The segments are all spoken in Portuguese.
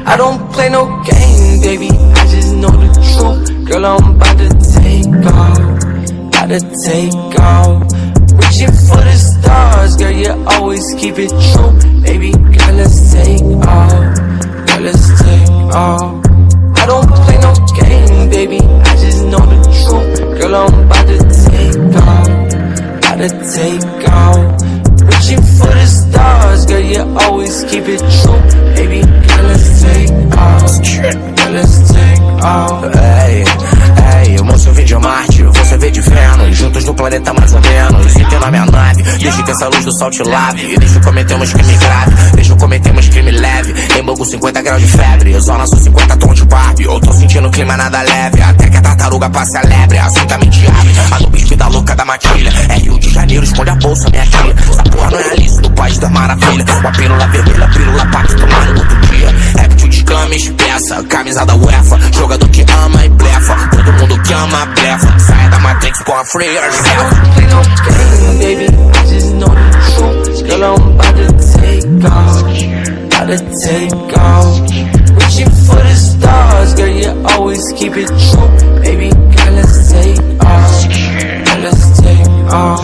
I don't play no game, baby, I just know the truth. Girl, I'm about to take off, about to take off. Reaching for the stars, girl, you always keep it true. Baby, girl, let's take off, girl, let's take off. I don't play no game, baby, I just know the truth. Girl, I'm about to take off, about to take off. Reaching for the stars, girl, you always keep it true. Baby, girl, let's take off, girl, let's take off. Ei, o moço vem de Marte, você vem de Vênus. Juntos no planeta mais ou menos. Sentei na minha nave, desde que essa luz do sol te lave. Deixa eu cometermos crime grave, deixa eu cometermos crime leve. Embogo 50 graus de febre, zona sul 50 tons de Barbie. Eu tô sentindo o clima nada leve, até que a tartaruga passe a lebre. Assumidamente abre, a do bicho da louca da matilha. É Rio de Janeiro, esconde a bolsa, minha tia. Essa porra não é Alice do País da Maravilha. Uma pílula vermelha, pílula Pax tomando no outro dia. Réptil de cama, espessa, camisa da UEFA. Jogador que ama e blefa, todo mundo que ama blefa. Saia da Matrix com a free yourself. I don't play no game, baby, I just know the truth. Girl, I'm about to take off, about to take off. Reaching for the stars, girl, you always keep it true. Baby, girl, let's take off, girl, let's take off.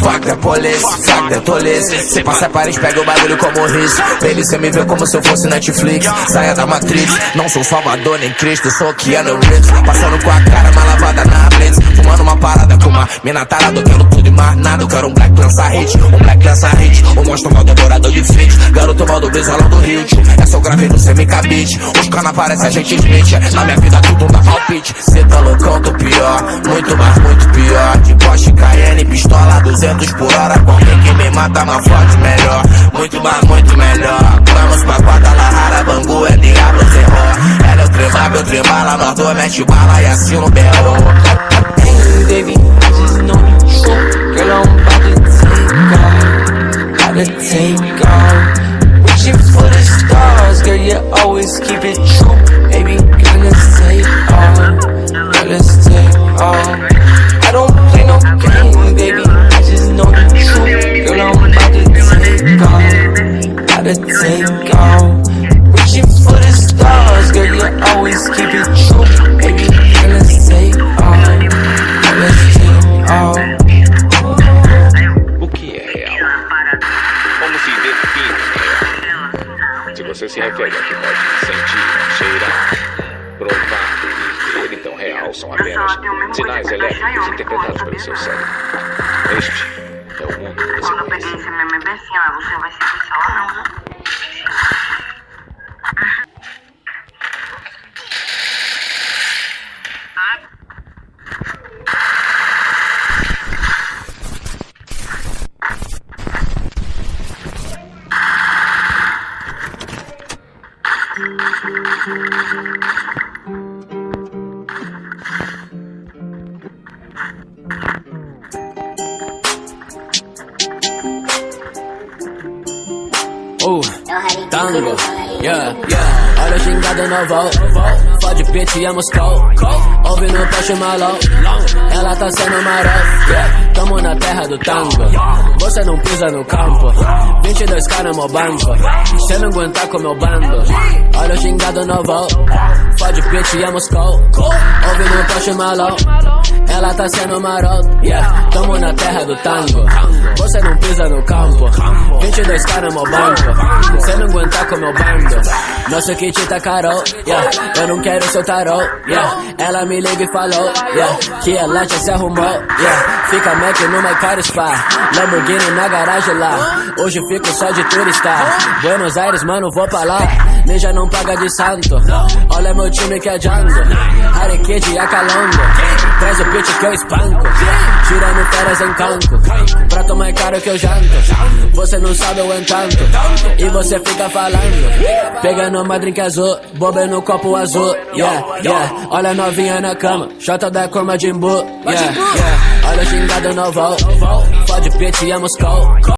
Fuck the police, fuck the tolice. Se passa Paris, pega o bagulho como risco. Baby, cê me vê como se eu fosse Netflix. Saia da Matrix, não sou Salvador nem Cristo, sou Keanu Reeves. Passando com a cara mal lavada na Blitz. Fumando uma parada com uma mina tarada. Eu quero tudo e mais nada, eu quero um black lança hit. Um black lança hit, um monstro mal devorador de fit. Garoto mal do brisolão do Rio. Essa eu gravei no semicabite. Os cana aparecem, a gente Smith. Na minha vida tudo dá palpite. Cê tá loucão, tô pior, muito mais, muito pior. De Porsche, Cayenne, pistola 200 por hora, com quem que me mata mais forte, melhor. Muito mais, muito melhor. Vamos pra Guadalajara, Bangu, é Diablo, terror. Ela é o trembala, nós dois mete bala e assim no berro. Hey, baby, I just know the truth. Girl, I'm about to take off. Reaching for the stars, girl, you always keep it true. Baby, girl, let's take off, girl, let's take off. I don't play no game, baby, I just know the truth. Girl, I'm about to take off, about to take off. Reaching for the stars, girl, you always keep it true. Baby, girl, let's take off, girl, let's take off. O que é real? Como se define real? Se você se refere ao que pode sentir, cheirar, provar e ver, então real são apenas sinais elétricos interpretados pelo seu cérebro. Este é o mundo que você Quando eu peguei conhece. esse meme bem assim, ó, você vai ser pessoal, não, né? Tango, yeah. Olha o gingado no voo, fode pitch e a Moscou. Ouve no poste malão, ela tá sendo marão, yeah. Tamo na terra do tango, você não pisa no campo. 22 caras no banco, cê não aguentar com meu bando. Olha o gingado no voo, fode pitch e a Moscou. Ouve no poste malão, ela tá sendo maroto, yeah. Tamo na terra do tango, você não pisa no campo. 22 caras no banco, cê não aguentar com meu bando. Nosso kit tá caro, yeah. Eu não quero seu tarô, yeah. Ela me liga e falou, yeah, que ela já se arrumou, yeah. Fica Mac no My Car Spa, Lamborghini na garagem lá. Hoje fico só de turista, Buenos Aires, mano, vou pra lá. Ninja não paga de santo, olha meu time que é Django. Harry Kid acalando, traz o pitch que eu espanco. Tirando férias em canto, prato mais caro que eu janto. Você não sabe o encanto, e você fica falando. Pegando uma drink azul, boba no copo azul, yeah, yeah. Olha novinha na cama, chota da cor Majin Buu, yeah, yeah. Olha o gingado no voo, fode pitch e a Moscou.